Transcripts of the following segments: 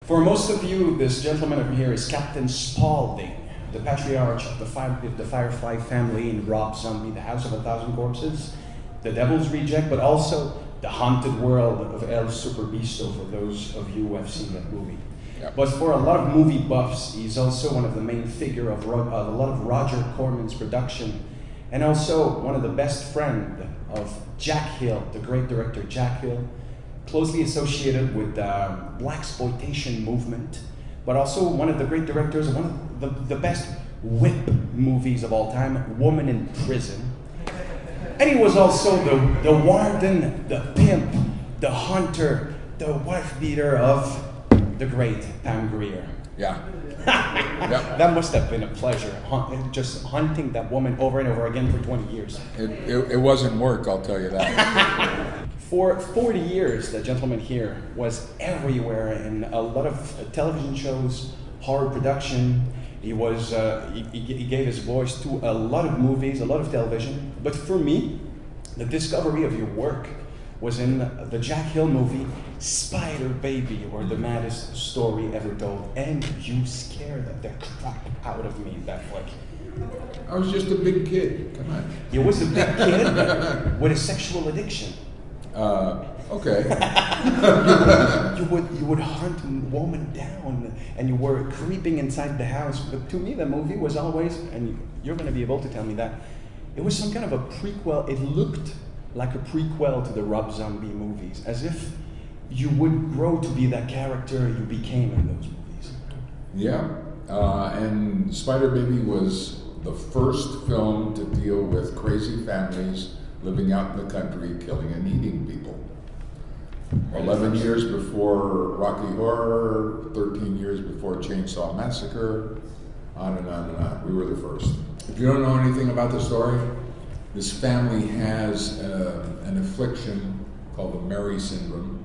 For most of you, this gentleman over here is Captain Spaulding, the patriarch of the Firefly family in Rob Zombie, The House of a Thousand Corpses, The Devil's Reject, but also The Haunted World of El Superbeasto, for those of you who have seen that movie. Yep. But for a lot of movie buffs, he's also one of the main figure of a lot of Roger Corman's production, and also one of the best friend of Jack Hill, the great director Jack Hill, closely associated with the blaxploitation movement, but also one of the great directors of one of the best whip movies of all time, Woman in Prison. And he was also the warden, the pimp, the hunter, the wife beater of the great Pam Grier. Yeah. Yep. That must have been a pleasure, just hunting that woman over and over again for 20 years. It wasn't work, I'll tell you that. For 40 years, the gentleman here was everywhere in a lot of television shows, horror production. He was he gave his voice to a lot of movies, a lot of television. But for me, the discovery of your work was in the Jack Hill movie Spider Baby, or The Maddest Story Ever Told, and you scared the crap out of me that way. I was just a big kid. Come on. You was a big kid with a sexual addiction. Okay. you would hunt a woman down, and you were creeping inside the house. But to me, the movie was always, and you're going to be able to tell me that, it was some kind of a prequel. It looked like a prequel to the Rob Zombie movies, as if you would grow to be that character you became in those movies. Yeah, and Spider Baby was the first film to deal with crazy families living out in the country, killing and eating people. 11 years before Rocky Horror, 13 years before Chainsaw Massacre, on and on and on. We were the first. If you don't know anything about the story, this family has an affliction called the Mary syndrome.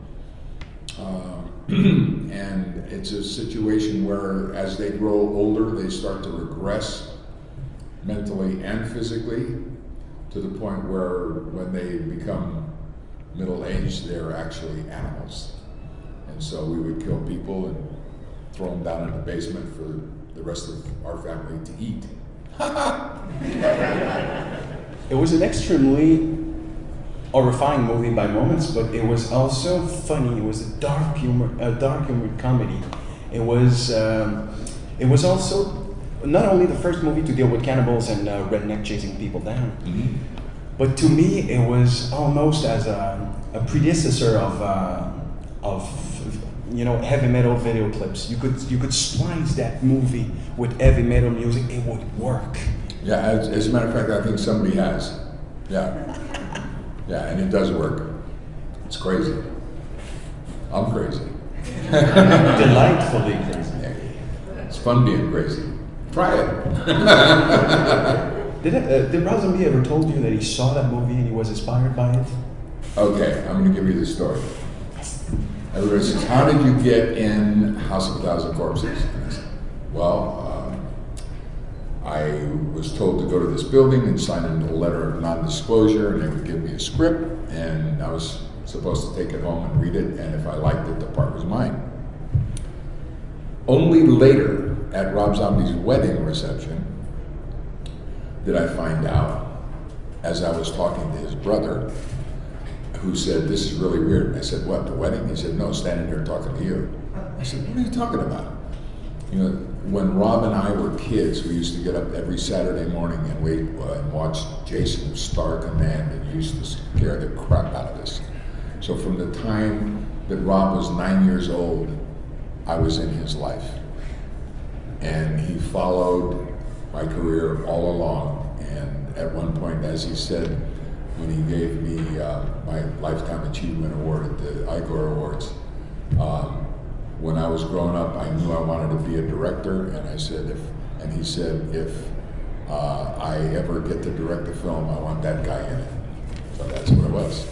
And it's a situation where as they grow older, they start to regress mentally and physically, to the point where when they become middle-aged, they're actually animals. And so we would kill people and throw them down in the basement for the rest of our family to eat. It was an extremely horrifying movie by moments, but it was also funny. It was a dark humor comedy. It was also not only the first movie to deal with cannibals and redneck chasing people down, but to me it was almost as a predecessor of heavy metal video clips. You could splice that movie with heavy metal music, it would work. Yeah, as a matter of fact, I think somebody has. Yeah. Yeah, and it does work. It's crazy. I'm crazy. Delightfully crazy. It's fun being crazy. Try it. Did Rob Zombie ever told you that he saw that movie and he was inspired by it? Okay, I'm going to give you the story. Everybody says, how did you get in House of a Thousand Corpses? And I said, well, I was told to go to this building and sign a letter of non-disclosure, and they would give me a script, and I was supposed to take it home and read it, and if I liked it, the part was mine. Only later, at Rob Zombie's wedding reception, did I find out, as I was talking to his brother, who said, this is really weird. And I said, what, the wedding? He said, no, standing here talking to you. I said, what are you talking about? You know, when Rob and I were kids, we used to get up every Saturday morning and wait and watch Jason Star Command, and it used to scare the crap out of us. So from the time that Rob was 9 years old, I was in his life. And he followed my career all along. And at one point, as he said, when he gave me my Lifetime Achievement Award at the Igor Awards, when I was growing up, I knew I wanted to be a director, and I said, he said, if I ever get to direct a film, I want that guy in it. So that's what it was.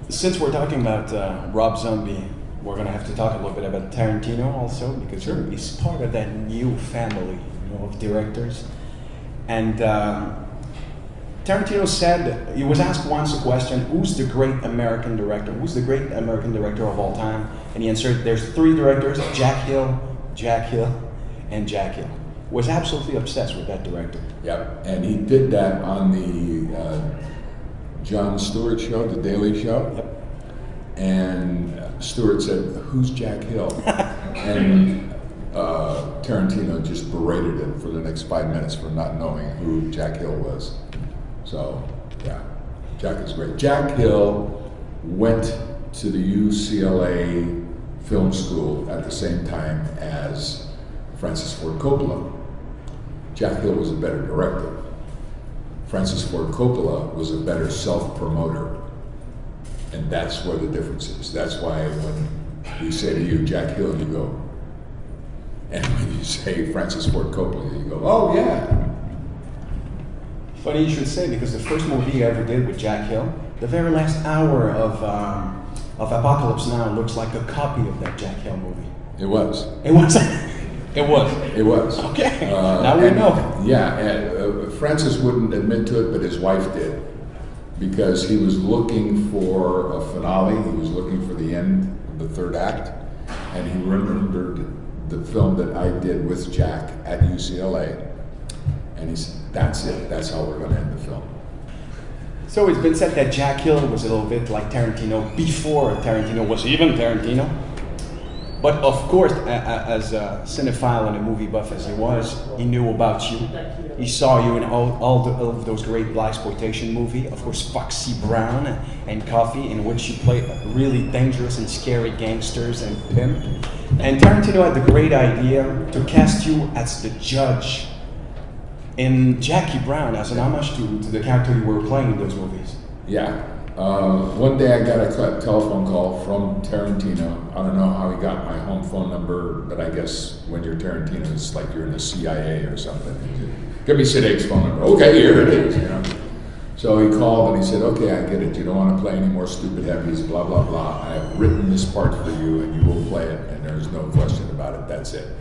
Since we're talking about Rob Zombie, we're going to have to talk a little bit about Tarantino also, because he's part of that new family, of directors. And Tarantino said, he was asked once a question, who's the great American director? Who's the great American director of all time? And he answered, there's 3 directors, Jack Hill, and Jack Hill. Was absolutely obsessed with that director. Yep, and he did that on the Jon Stewart show, The Daily Show. Yep. And Stewart said, who's Jack Hill? And Tarantino just berated him for the next 5 minutes for not knowing who Jack Hill was. So, yeah, Jack is great. Jack Hill went to the UCLA Film School at the same time as Francis Ford Coppola. Jack Hill was a better director. Francis Ford Coppola was a better self-promoter. And that's where the difference is. That's why when we say to you, Jack Hill, you go. And when you say Francis Ford Coppola, you go, oh yeah. Funny you should say, because the first movie I ever did with Jack Hill, the very last hour of Apocalypse Now looks like a copy of that Jack Hill movie. It was. It was? It was? It was. Okay, now we know. Yeah, and Francis wouldn't admit to it, but his wife did. Because he was looking for a finale, he was looking for the end of the 3rd act, and he remembered the film that I did with Jack at UCLA, and he said, that's it, that's how we're going to end the film. So it's been said that Jack Hill was a little bit like Tarantino before Tarantino was even Tarantino. But of course, as a cinephile and a movie buff as he was, he knew about you. He saw you in all of those great blaxploitation movies. Of course, Foxy Brown and Coffee, in which you play really dangerous and scary gangsters and pimp. And Tarantino had the great idea to cast you as the judge in Jackie Brown as an homage to the character you were playing in those movies. Yeah. One day I got a telephone call from Tarantino. I don't know how he got my home phone number, but I guess when you're Tarantino, it's like you're in the CIA or something. Give me Sid Haig's phone number. Okay, here it is. You know. So he called and he said, okay, I get it. You don't want to play any more stupid heavies, blah, blah, blah. I have written this part for you and you will play it, and there's no question about it. That's it.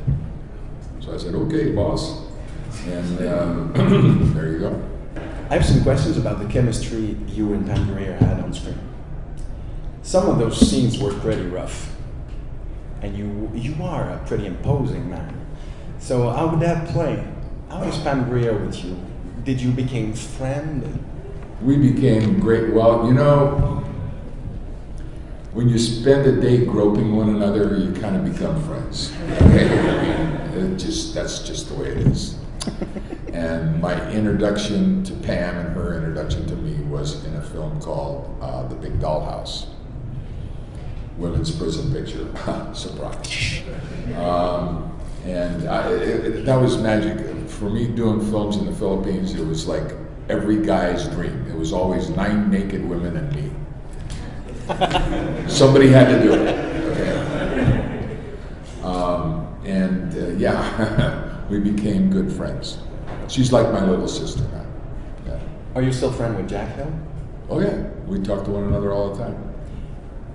So I said, okay, boss. And there you go. I have some questions about the chemistry you and Pam Grier had on screen. Some of those scenes were pretty rough, and you are a pretty imposing man. So how would that play? How was Pam Grier with you? Did you become friends? We became great. Well, you know, when you spend a day groping one another, you kind of become friends. Okay? I mean, that's just the way it is. And my introduction to Pam and her introduction to me was in a film called The Big Dollhouse. Women's prison picture. Surprise. That was magic. For me, doing films in the Philippines, it was like every guy's dream. It was always 9 naked women and me. Somebody had to do it. Okay. Yeah. We became good friends. She's like my little sister now. Yeah. Are you still friends with Jack Hill? Oh yeah, we talk to one another all the time.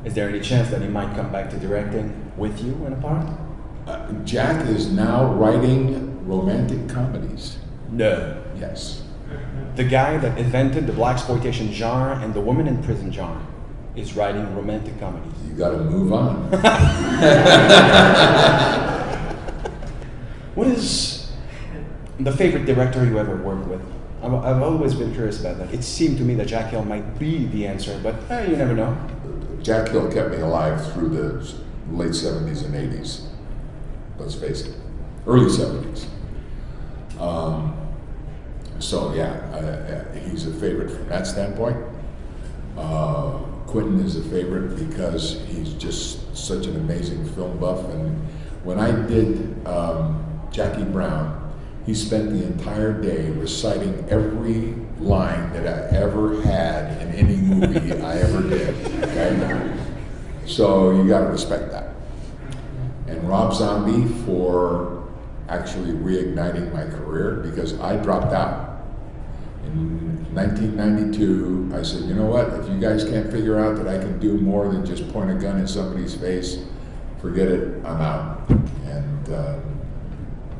Is there any chance that he might come back to directing with you in a part? Jack is now writing romantic comedies. No. Yes. The guy that invented the blaxploitation genre and the woman in prison genre is writing romantic comedies. You gotta move on. What is the favorite director you ever worked with? I've always been curious about that. It seemed to me that Jack Hill might be the answer, but you never know. Jack Hill kept me alive through the late 70s and 80s. Let's face it. Early 70s. So yeah, he's a favorite from that standpoint. Quentin is a favorite because he's just such an amazing film buff. And when I did Jackie Brown, he spent the entire day reciting every line that I ever had in any movie I ever did. Okay? So you got to respect that. And Rob Zombie for actually reigniting my career, because I dropped out. In 1992, I said, you know what, if you guys can't figure out that I can do more than just point a gun in somebody's face, forget it, I'm out. And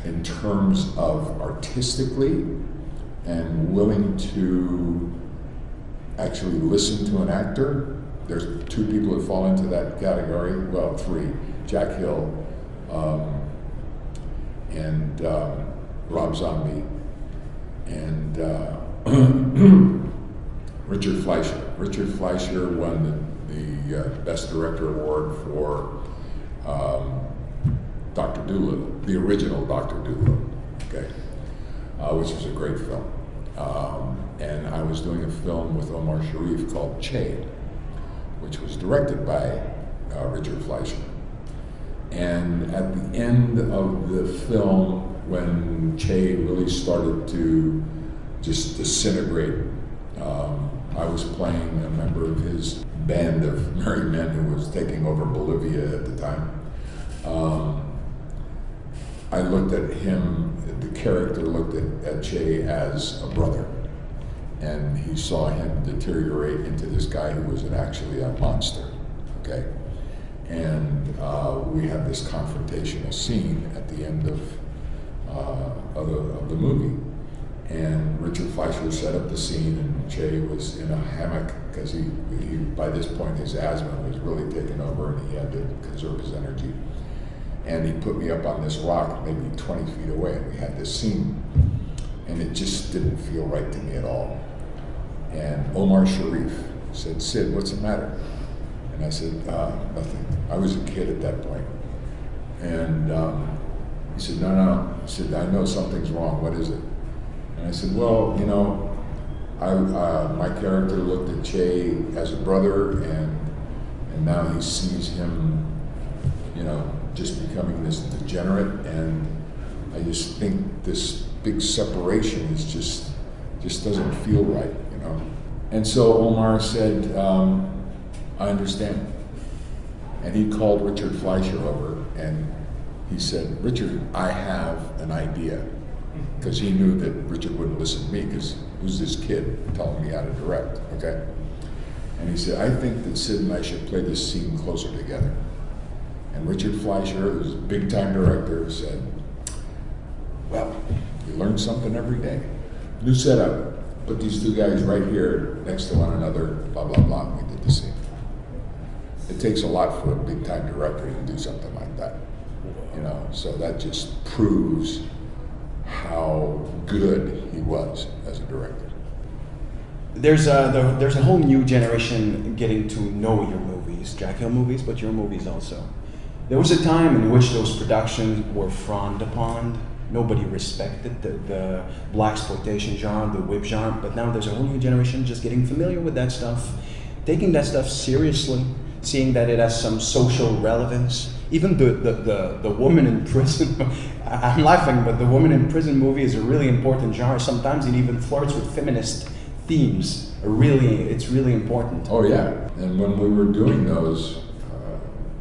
in terms of artistically and willing to actually listen to an actor. There's two people that fall into that category, well, three, Jack Hill and Rob Zombie and Richard Fleischer. Richard Fleischer won the Best Director Award for Dr. Dolittle, the original Dr. Dolittle, okay, which was a great film. And I was doing a film with Omar Sharif called Che, which was directed by Richard Fleischer. And at the end of the film, when Che really started to just disintegrate, I was playing a member of his band of merry men who was taking over Bolivia at the time. I looked at him, the character looked at Che as a brother, and he saw him deteriorate into this guy who was actually a monster, okay? And we had this confrontational scene at the end of the movie. And Richard Fleischer set up the scene, and Che was in a hammock because he by this point his asthma was really taking over, and he had to conserve his energy. And he put me up on this rock, maybe 20 feet away, and we had this scene, and it just didn't feel right to me at all. And Omar Sharif said, "Sid, what's the matter?" And I said, "Nothing." I was a kid at that point. And he said, No. He said, "I know something's wrong. What is it?" And I said, "Well, you know, my character looked at Che as a brother, and now he sees him, you know, just becoming this degenerate, and I just think this big separation is just doesn't feel right, you know." And so Omar said, "I understand." And he called Richard Fleischer over, and he said, "Richard, I have an idea." Because he knew that Richard wouldn't listen to me, because who's this kid telling me how to direct, okay? And he said, "I think that Sid and I should play this scene closer together." And Richard Fleischer, who's a big-time director, said, "Well, you learn something every day. New setup. Put these two guys right here next to one another, blah, blah, blah." And we did the scene. It takes a lot for a big-time director to do something like that, you know? So that just proves how good he was as a director. There's a whole new generation getting to know your movies, Jack Hill movies, but your movies also. There was a time in which those productions were frowned upon. Nobody respected the blaxploitation genre, the whip genre, but now there's a whole new generation just getting familiar with that stuff, taking that stuff seriously, seeing that it has some social relevance. Even the woman in prison, I'm laughing, but the woman in prison movie is a really important genre. Sometimes it even flirts with feminist themes. It's really important. Oh yeah, and when we were doing those,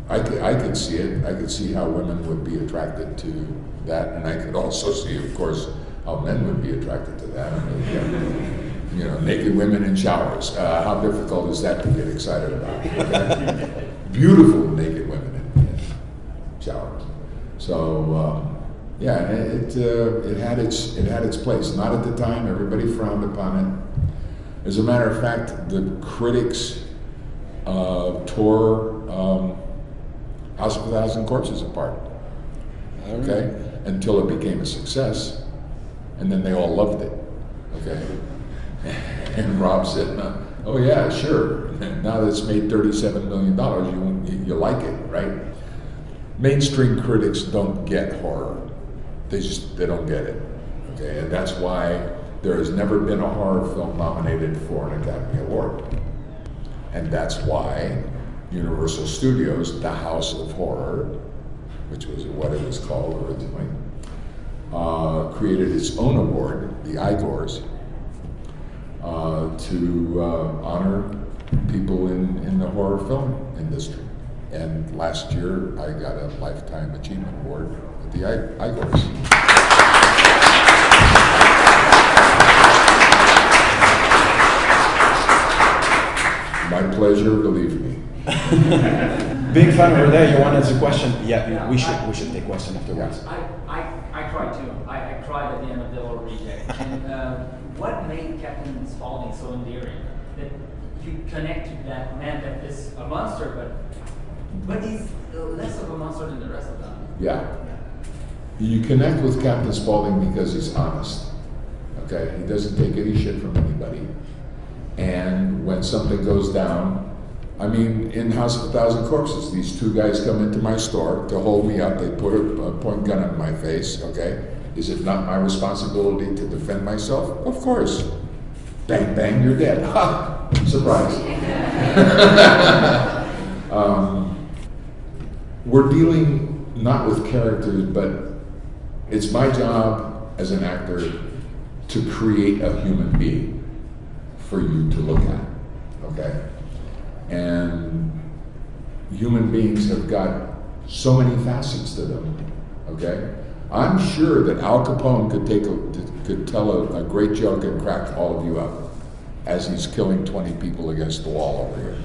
I could see it. I could see how women would be attracted to that, and I could also see, of course, how men would be attracted to that. I mean, you know, naked women in showers. How difficult is that to get excited about? Okay? Beautiful naked women in showers. So yeah, it had its place. Not at the time. Everybody frowned upon it. As a matter of fact, the critics tore House of a Thousand Corpses apart. Okay, until it became a success, and then they all loved it. Okay, and Rob said, "Oh yeah, sure. Now that it's made $37 million, you like it, right?" Mainstream critics don't get horror. They don't get it. Okay, and that's why there has never been a horror film nominated for an Academy Award. And that's why Universal Studios, the House of Horror, which was what it was called originally, created its own award, the Igors, to honor people in the horror film industry. And last year, I got a Lifetime Achievement Award at the Igors. My pleasure, believe me. Big fan over there. You want to ask a question? Yeah, we should take question afterwards. I cried too. I cried at the end of the Lord Reject. And what made Captain Spaulding so endearing? That you connect to that man that is a monster, but he's less of a monster than the rest of them. Yeah. You connect with Captain Spaulding because he's honest. Okay? He doesn't take any shit from anybody. And when something goes down, I mean, in House of a Thousand Corpses, these two guys come into my store to hold me up. They put a point gun in my face, okay? Is it not my responsibility to defend myself? Of course. Bang, bang, you're dead. Ha! Surprise. We're dealing not with characters, but it's my job as an actor to create a human being for you to look at, okay? And human beings have got so many facets to them, okay? I'm sure that Al Capone could tell a great joke and crack all of you up as he's killing 20 people against the wall over here.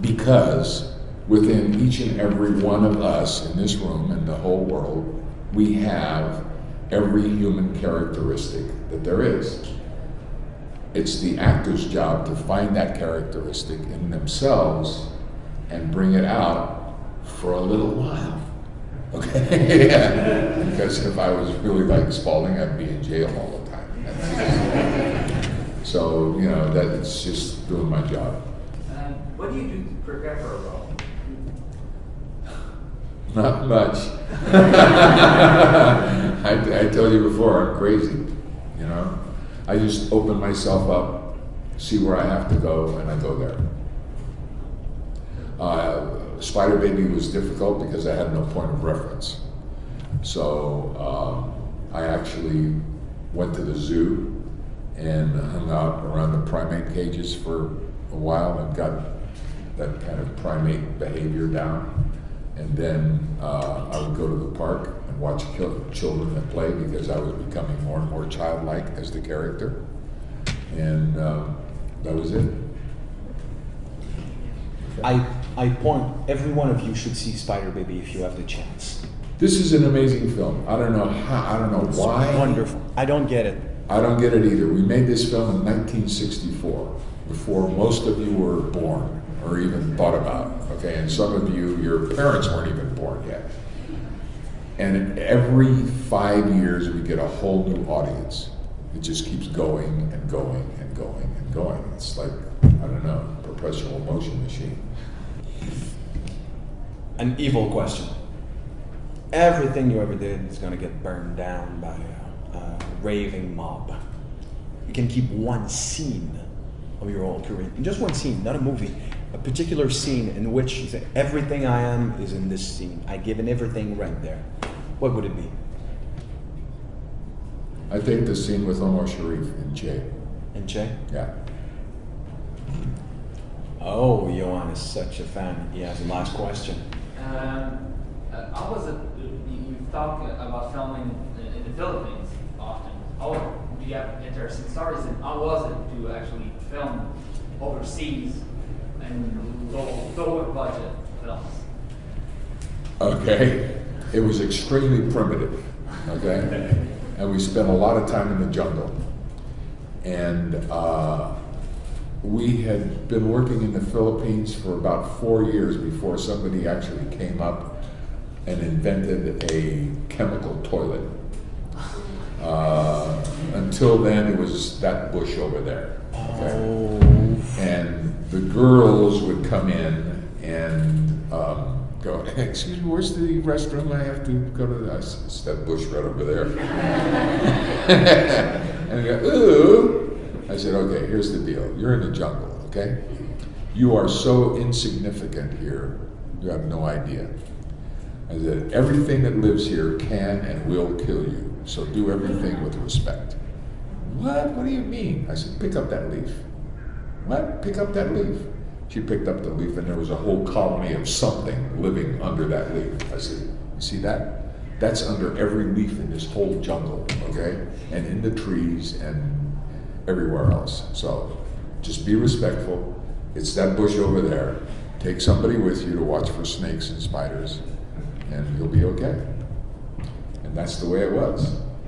Because within each and every one of us in this room and the whole world, we have every human characteristic that there is. It's the actor's job to find that characteristic in themselves and bring it out for a little while. Okay? Yeah. Because if I was really like Spaulding, I'd be in jail all the time. So, you know, that's just doing my job. What do you do to prepare for a role? Not much. I told you before, I'm crazy, you know? I just open myself up, see where I have to go, and I go there. Spider Baby was difficult because I had no point of reference. So I actually went to the zoo and hung out around the primate cages for a while and got that kind of primate behavior down. And then I would go to the park and watch children that play because I was becoming more and more childlike as the character. And that was it. I point, every one of you should see Spider Baby if you have the chance. This is an amazing film. I don't know how, I don't know why. It's wonderful. I don't get it. I don't get it either. We made this film in 1964, before most of you were born or even thought about, okay? And some of you, your parents weren't even born yet. And every 5 years, we get a whole new audience. It just keeps going and going and going and going. It's like, I don't know, perpetual motion machine. An evil question. Everything you ever did is going to get burned down by a raving mob. You can keep one scene of your whole career. Just one scene, not a movie. A particular scene in which you say, everything I am is in this scene. I given everything right there. What would it be? I think the scene with Omar Sharif in Che. In Che? Yeah. Oh, Johan is such a fan. He has a last question. You talk about filming in the Philippines often. How do you have interesting stories? And how was it to actually film overseas and lower budget films? Okay. It was extremely primitive. Okay. And we spent a lot of time in the jungle. And we had been working in the Philippines for about 4 years before somebody actually came up and invented a chemical toilet. Until then, it was that bush over there. Okay? Oh. And the girls would come in and go, excuse me, where's the restroom? I have to go to the, it's that bush right over there. And I go, ooh. I said, okay, here's the deal. You're in the jungle, okay? You are so insignificant here, you have no idea. I said, everything that lives here can and will kill you, so do everything with respect. What? What do you mean? I said, pick up that leaf. What? Pick up that leaf. She picked up the leaf, and there was a whole colony of something living under that leaf. I said, you see that? That's under every leaf in this whole jungle, okay? And in the trees and everywhere else. So just be respectful. It's that bush over there. Take somebody with you to watch for snakes and spiders, and you'll be okay. And that's the way it was.